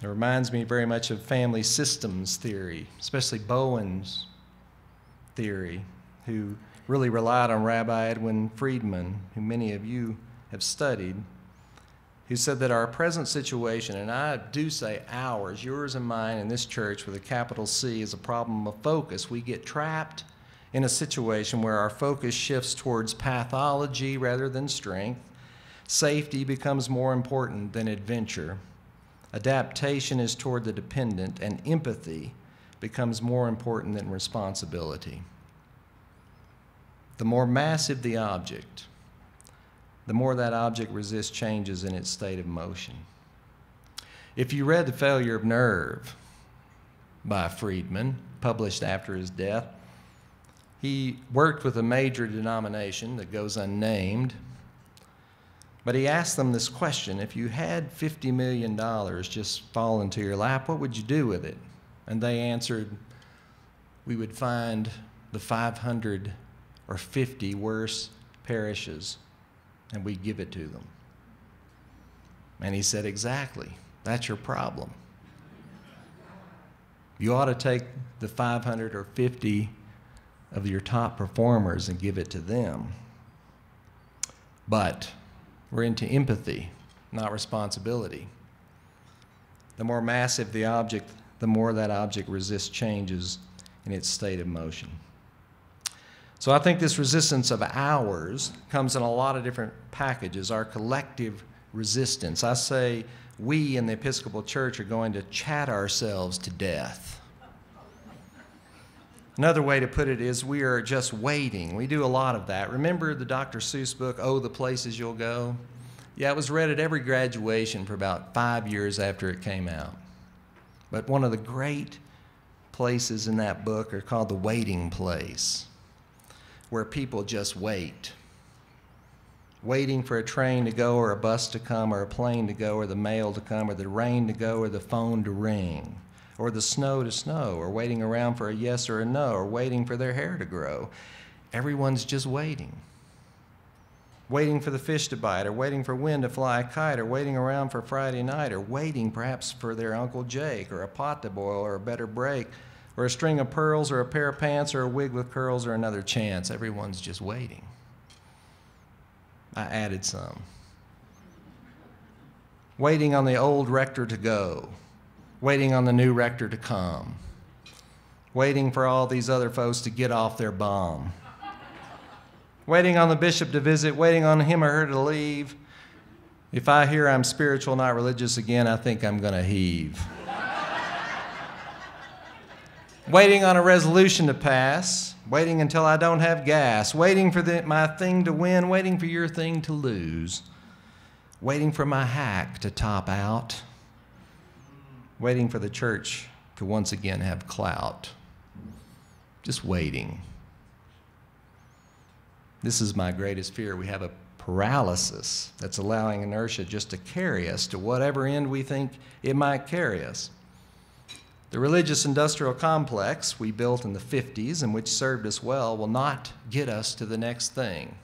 It reminds me very much of family systems theory, especially Bowen's theory, who really relied on Rabbi Edwin Friedman, who many of you have studied, who said that our present situation, and I do say ours, yours and mine in this church with a capital C, is a problem of focus. We get trapped in a situation where our focus shifts towards pathology rather than strength. Safety becomes more important than adventure. Adaptation is toward the dependent, and empathy becomes more important than responsibility. The more massive the object, the more that object resists changes in its state of motion. If you read The Failure of Nerve by Friedman, published after his death, he worked with a major denomination that goes unnamed, but he asked them this question: if you had $50 million just fall into your lap, what would you do with it? And they answered, we would find the 500 or 50 worst parishes, and we give it to them. And he said, exactly, that's your problem. You ought to take the 500 or 50 of your top performers and give it to them. But we're into empathy, not responsibility. The more massive the object, the more that object resists changes in its state of motion. So I think this resistance of ours comes in a lot of different packages, our collective resistance. I say we in the Episcopal Church are going to chat ourselves to death. Another way to put it is we are just waiting. We do a lot of that. Remember the Dr. Seuss book, Oh, the Places You'll Go? Yeah, it was read at every graduation for about 5 years after it came out. But one of the great places in that book are called the waiting place, where people just wait. Waiting for a train to go or a bus to come or a plane to go or the mail to come or the rain to go or the phone to ring or the snow to snow or waiting around for a yes or a no or waiting for their hair to grow. Everyone's just waiting. Waiting for the fish to bite or waiting for wind to fly a kite or waiting around for Friday night or waiting perhaps for their Uncle Jake or a pot to boil or a better break or a string of pearls or a pair of pants or a wig with curls or another chance. Everyone's just waiting. I added some. Waiting on the old rector to go. Waiting on the new rector to come. Waiting for all these other folks to get off their bum. Waiting on the bishop to visit, waiting on him or her to leave. If I hear I'm spiritual, not religious again, I think I'm going to heave. Waiting on a resolution to pass, waiting until I don't have gas, waiting for my thing to win, waiting for your thing to lose, waiting for my hack to top out, waiting for the church to once again have clout. Just waiting. This is my greatest fear. We have a paralysis that's allowing inertia just to carry us to whatever end we think it might carry us. The religious industrial complex we built in the 50s and which served us well will not get us to the next thing.